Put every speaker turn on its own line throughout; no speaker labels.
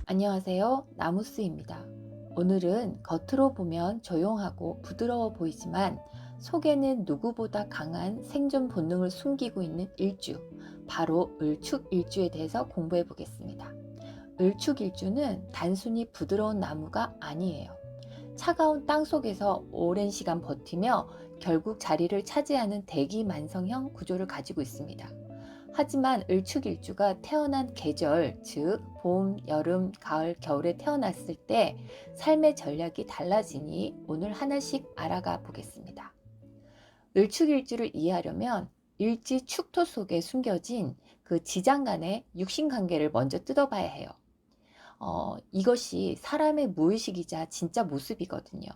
안녕하세요. 나무스입니다. 오늘은 겉으로 보면 조용하고 부드러워 보이지만 속에는 누구보다 강한 생존 본능을 숨기고 있는 일주, 바로 을축일주에 대해서 공부해 보겠습니다. 을축일주는 단순히 부드러운 나무가 아니에요. 차가운 땅 속에서 오랜 시간 버티며 결국 자리를 차지하는 대기만성형 구조를 가지고 있습니다. 하지만 을축일주가 태어난 계절, 즉 봄, 여름, 가을, 겨울에 태어났을 때 삶의 전략이 달라지니 오늘 하나씩 알아가 보겠습니다. 을축일주를 이해하려면 일지 축토 속에 숨겨진 그 지장 간의 육신관계를 먼저 뜯어봐야 해요. 이것이 사람의 무의식이자 진짜 모습이거든요.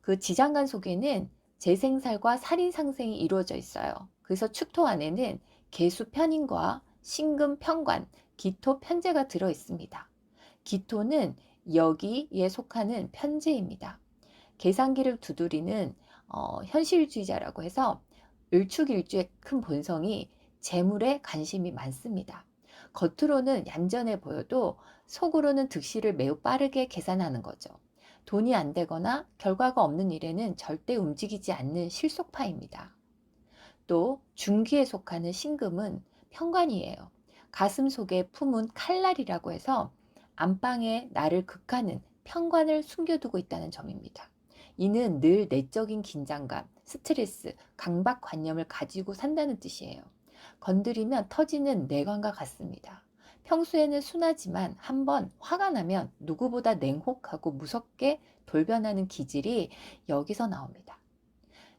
그 지장간 속에는 재생살과 살인상생이 이루어져 있어요. 그래서 축토 안에는 계수 편인과 신금 편관, 기토 편재가 들어 있습니다. 기토는 여기에 속하는 편재입니다. 계산기를 두드리는 현실주의자라고 해서 을축일주의 큰 본성이 재물에 관심이 많습니다. 겉으로는 얌전해 보여도 속으로는 득실을 매우 빠르게 계산하는 거죠. 돈이 안 되거나 결과가 없는 일에는 절대 움직이지 않는 실속파입니다. 또 중기에 속하는 신금은 편관이에요. 가슴 속에 품은 칼날이라고 해서 안방에 나를 극하는 편관을 숨겨두고 있다는 점입니다. 이는 늘 내적인 긴장감, 스트레스, 강박관념을 가지고 산다는 뜻이에요. 건드리면 터지는 내관과 같습니다. 평소에는 순하지만 한번 화가 나면 누구보다 냉혹하고 무섭게 돌변하는 기질이 여기서 나옵니다.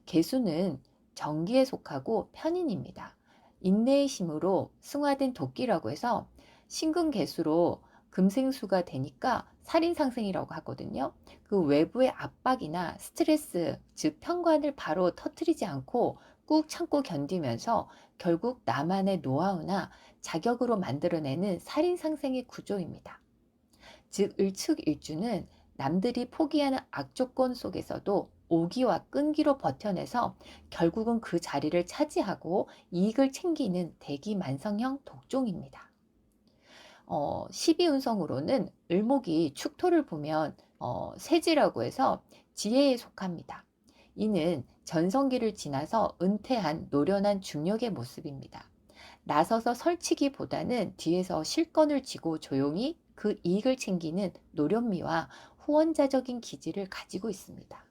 개수는 정기에 속하고 편인입니다. 인내의 힘으로 승화된 도끼라고 해서 신금개수로 금생수가 되니까 살인상생이라고 하거든요. 그 외부의 압박이나 스트레스, 즉 편관을 바로 터뜨리지 않고 꾹 참고 견디면서 결국 나만의 노하우나 자격으로 만들어내는 살인상생의 구조입니다. 즉 을축일주는 남들이 포기하는 악조건 속에서도 오기와 끈기로 버텨내서 결국은 그 자리를 차지하고 이익을 챙기는 대기만성형 독종입니다. 12운성으로는 을목이 축토를 보면 세지라고 해서 지혜에 속합니다. 이는 전성기를 지나서 은퇴한 노련한 중력의 모습입니다. 나서서 설치기보다는 뒤에서 실건을 쥐고 조용히 그 이익을 챙기는 노련미와 후원자적인 기질을 가지고 있습니다.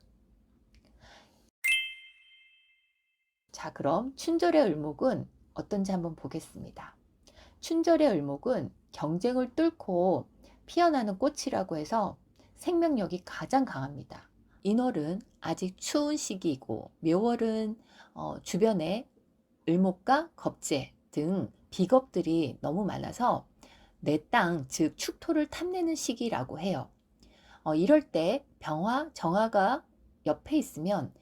자, 그럼 춘절의 을목은 어떤지 한번 보겠습니다. 춘절의 을목은 경쟁을 뚫고 피어나는 꽃이라고 해서 생명력이 가장 강합니다. 인월은 아직 추운 시기이고 묘월은 주변에 을목과 겁재 등 비겁들이 너무 많아서 내 땅, 즉 축토를 탐내는 시기라고 해요. 이럴 때 병화, 정화가 옆에 있으면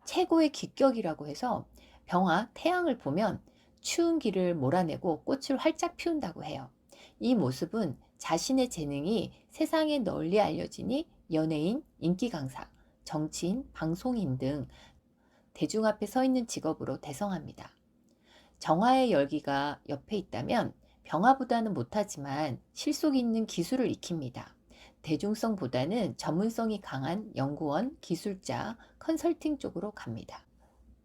최고의 기격이라고 해서 병화, 태양을 보면 추운 길을 몰아내고 꽃을 활짝 피운다고 해요. 이 모습은 자신의 재능이 세상에 널리 알려지니 연예인, 인기 강사, 정치인, 방송인 등 대중 앞에 서 있는 직업으로 대성합니다. 정화의 열기가 옆에 있다면 병화보다는 못하지만 실속 있는 기술을 익힙니다. 대중성보다는 전문성이 강한 연구원, 기술자, 컨설팅 쪽으로 갑니다.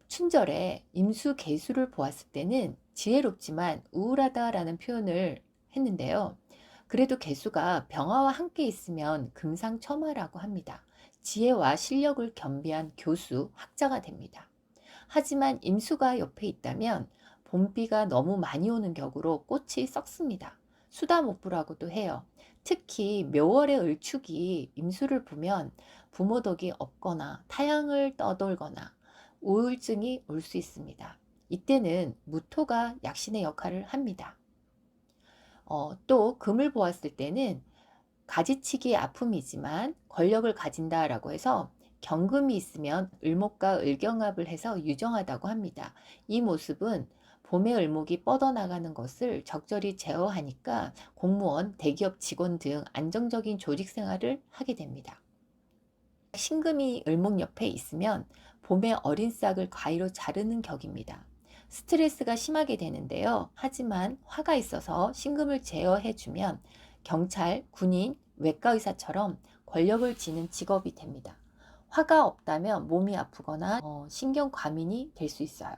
춘절에 임수 개수를 보았을 때는 지혜롭지만 우울하다라는 표현을 했는데요. 그래도 개수가 병화와 함께 있으면 금상첨화라고 합니다. 지혜와 실력을 겸비한 교수, 학자가 됩니다. 하지만 임수가 옆에 있다면 봄비가 너무 많이 오는 격으로 꽃이 썩습니다. 수다못부라고도 해요. 특히 묘월의 을축이 임수를 보면 부모 덕이 없거나 타향을 떠돌거나 우울증이 올 수 있습니다. 이때는 무토가 약신의 역할을 합니다. 또 금을 보았을 때는 가지치기의 아픔이지만 권력을 가진다라고 해서 경금이 있으면 을목과 을경합을 해서 유정하다고 합니다. 이 모습은 봄의 을목이 뻗어나가는 것을 적절히 제어하니까 공무원, 대기업 직원 등 안정적인 조직 생활을 하게 됩니다. 신금이 을목 옆에 있으면 봄에 어린 싹을 가위로 자르는 격입니다. 스트레스가 심하게 되는데요. 하지만 화가 있어서 신금을 제어해주면 경찰, 군인, 외과 의사처럼 권력을 지닌 직업이 됩니다. 화가 없다면 몸이 아프거나 신경 과민이 될 수 있어요.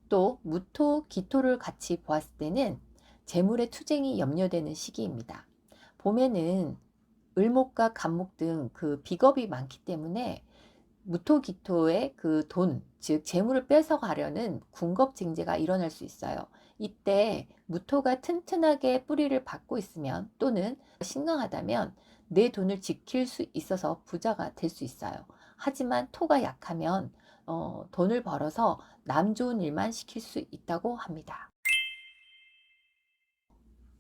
또 무토, 기토를 같이 보았을 때는 재물의 투쟁이 염려되는 시기입니다. 봄에는 을목과 간목 등 그 비겁이 많기 때문에 무토기토의 그 돈, 즉 재물을 뺏어가려는 군겁쟁제가 일어날 수 있어요. 이때 무토가 튼튼하게 뿌리를 받고 있으면 또는 신강하다면 내 돈을 지킬 수 있어서 부자가 될 수 있어요. 하지만 토가 약하면 돈을 벌어서 남 좋은 일만 시킬 수 있다고 합니다.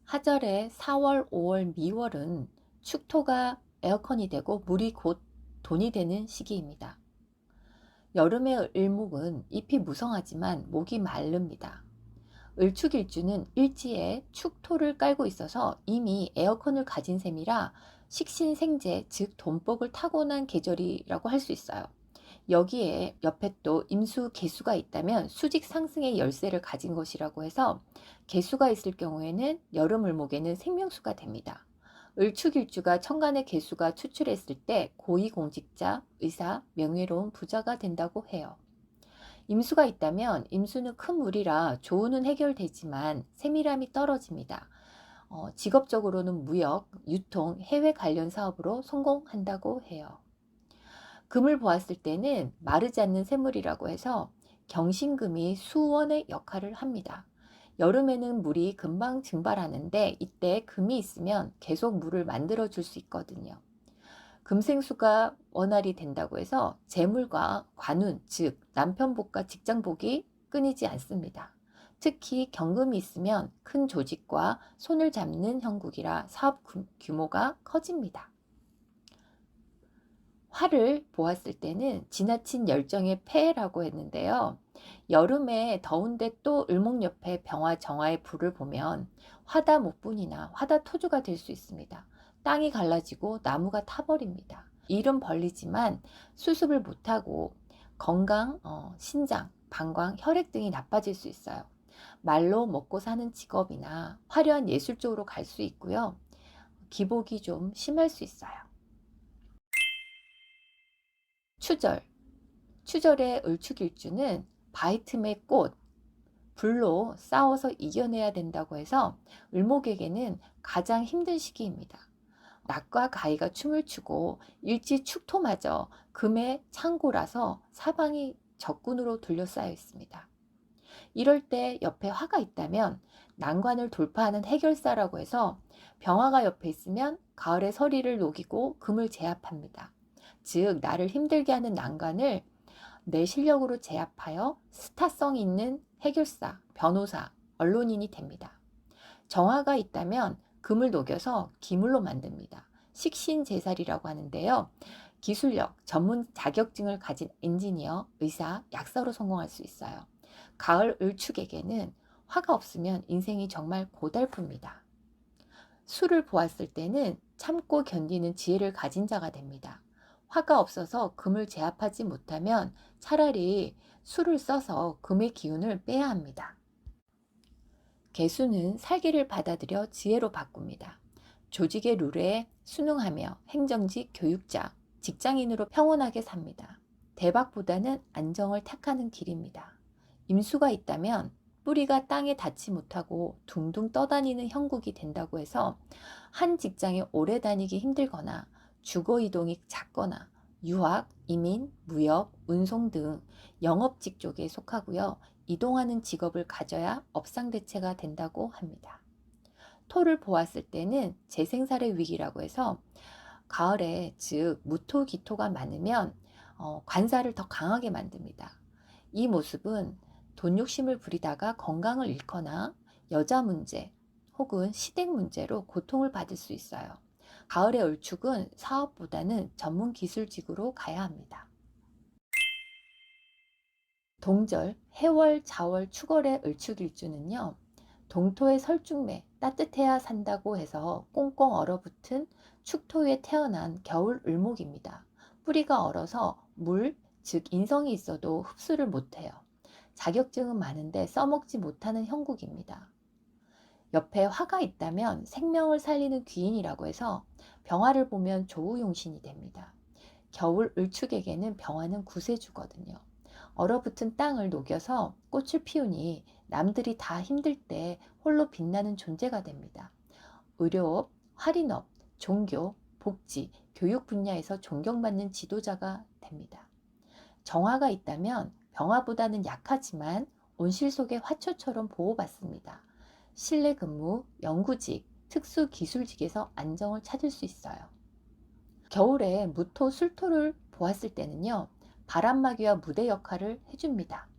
하절의 4월, 5월, 미월은 축토가 에어컨이 되고 물이 곧 돈이 되는 시기입니다. 여름의 을목은 잎이 무성하지만 목이 마릅니다. 을축일주는 일지에 축토를 깔고 있어서 이미 에어컨을 가진 셈이라 식신생재, 즉 돈복을 타고난 계절이라고 할 수 있어요. 여기에 옆에 또 임수 개수가 있다면 수직 상승의 열쇠를 가진 것이라고 해서 개수가 있을 경우에는 여름 을목에는 생명수가 됩니다. 을축일주가 천간의 개수가 추출했을 때 고위공직자, 의사, 명예로운 부자가 된다고 해요. 임수가 있다면 임수는 큰 물이라 조우는 해결되지만 세밀함이 떨어집니다. 직업적으로는 무역, 유통, 해외 관련 사업으로 성공한다고 해요. 금을 보았을 때는 마르지 않는 샘물이라고 해서 경신금이 수원의 역할을 합니다. 여름에는 물이 금방 증발하는데 이때 금이 있으면 계속 물을 만들어 줄 수 있거든요. 금생수가 원활이 된다고 해서 재물과 관운, 즉 남편복과 직장복이 끊이지 않습니다. 특히 경금이 있으면 큰 조직과 손을 잡는 형국이라 사업 규모가 커집니다. 화를 보았을 때는 지나친 열정의 폐해라고 했는데요. 여름에 더운데 또 을목 옆에 병화 정화의 불을 보면 화다 목분이나 화다 토주가 될 수 있습니다. 땅이 갈라지고 나무가 타버립니다. 일은 벌리지만 수습을 못하고 건강, 신장, 방광, 혈액 등이 나빠질 수 있어요. 말로 먹고 사는 직업이나 화려한 예술 쪽으로 갈 수 있고요. 기복이 좀 심할 수 있어요. 추절. 추절의 을축일주는 바이틈의 꽃, 불로 싸워서 이겨내야 된다고 해서 을목에게는 가장 힘든 시기입니다. 낙과 가희가 춤을 추고 일지축토마저 금의 창고라서 사방이 적군으로 둘러싸여 있습니다. 이럴 때 옆에 화가 있다면 난관을 돌파하는 해결사라고 해서 병화가 옆에 있으면 가을의 서리를 녹이고 금을 제압합니다. 즉 나를 힘들게 하는 난관을 내 실력으로 제압하여 스타성 있는 해결사, 변호사, 언론인이 됩니다. 정화가 있다면 금을 녹여서 기물로 만듭니다. 식신제살이라고 하는데요. 기술력, 전문 자격증을 가진 엔지니어, 의사, 약사로 성공할 수 있어요. 가을 을축에게는 화가 없으면 인생이 정말 고달픕니다. 수를 보았을 때는 참고 견디는 지혜를 가진 자가 됩니다. 화가 없어서 금을 제압하지 못하면 차라리 수를 써서 금의 기운을 빼야 합니다. 개수는 살기를 받아들여 지혜로 바꿉니다. 조직의 룰에 순응하며 행정직 교육자, 직장인으로 평온하게 삽니다. 대박보다는 안정을 택하는 길입니다. 임수가 있다면 뿌리가 땅에 닿지 못하고 둥둥 떠다니는 형국이 된다고 해서 한 직장에 오래 다니기 힘들거나 주거 이동이 작거나 유학, 이민, 무역, 운송 등 영업직 쪽에 속하고요. 이동하는 직업을 가져야 업상대체가 된다고 합니다. 토를 보았을 때는 재생살의 위기라고 해서 가을에 즉 무토기토가 많으면 관사를 더 강하게 만듭니다. 이 모습은 돈 욕심을 부리다가 건강을 잃거나 여자 문제 혹은 시댁 문제로 고통을 받을 수 있어요. 가을의 을축은 사업보다는 전문 기술직으로 가야 합니다. 동절, 해월, 자월, 축월의 을축일주는요. 동토의 설중매, 따뜻해야 산다고 해서 꽁꽁 얼어붙은 축토에 태어난 겨울 을목입니다. 뿌리가 얼어서 물, 즉 인성이 있어도 흡수를 못해요. 자격증은 많은데 써먹지 못하는 형국입니다. 옆에 화가 있다면 생명을 살리는 귀인이라고 해서 병화를 보면 조우용신이 됩니다. 겨울 을축에게는 병화는 구세주거든요. 얼어붙은 땅을 녹여서 꽃을 피우니 남들이 다 힘들 때 홀로 빛나는 존재가 됩니다. 의료업, 할인업, 종교, 복지, 교육 분야에서 존경받는 지도자가 됩니다. 정화가 있다면 병화보다는 약하지만 온실 속의 화초처럼 보호받습니다. 실내 근무, 연구직, 특수기술직에서 안정을 찾을 수 있어요. 겨울에 무토, 술토를 보았을 때는요, 바람막이와 무대 역할을 해줍니다.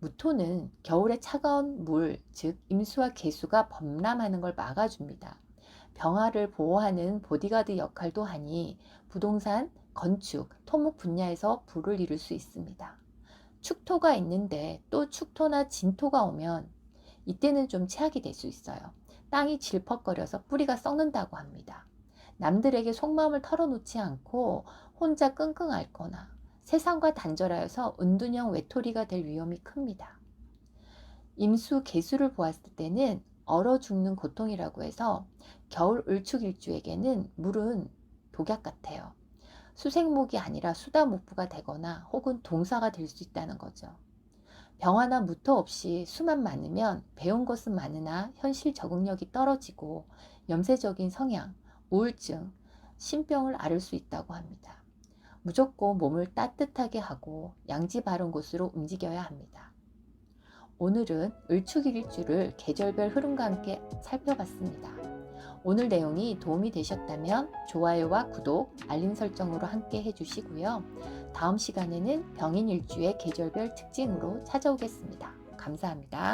무토는 겨울에 차가운 물, 즉 임수와 개수가 범람하는 걸 막아줍니다. 병화를 보호하는 보디가드 역할도 하니 부동산, 건축, 토목 분야에서 부를 이룰 수 있습니다. 축토가 있는데 또 축토나 진토가 오면 이때는 좀 최악이 될 수 있어요. 땅이 질퍽거려서 뿌리가 썩는다고 합니다. 남들에게 속마음을 털어놓지 않고 혼자 끙끙 앓거나 세상과 단절하여서 은둔형 외톨이가 될 위험이 큽니다. 임수, 개수를 보았을 때는 얼어 죽는 고통이라고 해서 겨울 을축일주에게는 물은 독약 같아요. 수생목이 아니라 수다목부가 되거나 혹은 동사가 될 수 있다는 거죠. 병화나 무토 없이 수만 많으면 배운 것은 많으나 현실 적응력이 떨어지고 염세적인 성향, 우울증, 신병을 앓을 수 있다고 합니다. 무조건 몸을 따뜻하게 하고 양지 바른 곳으로 움직여야 합니다. 오늘은 을축일주를 계절별 흐름과 함께 살펴봤습니다. 오늘 내용이 도움이 되셨다면 좋아요와 구독, 알림 설정으로 함께 해주시고요. 다음 시간에는 병인일주의 계절별 특징으로 찾아오겠습니다. 감사합니다.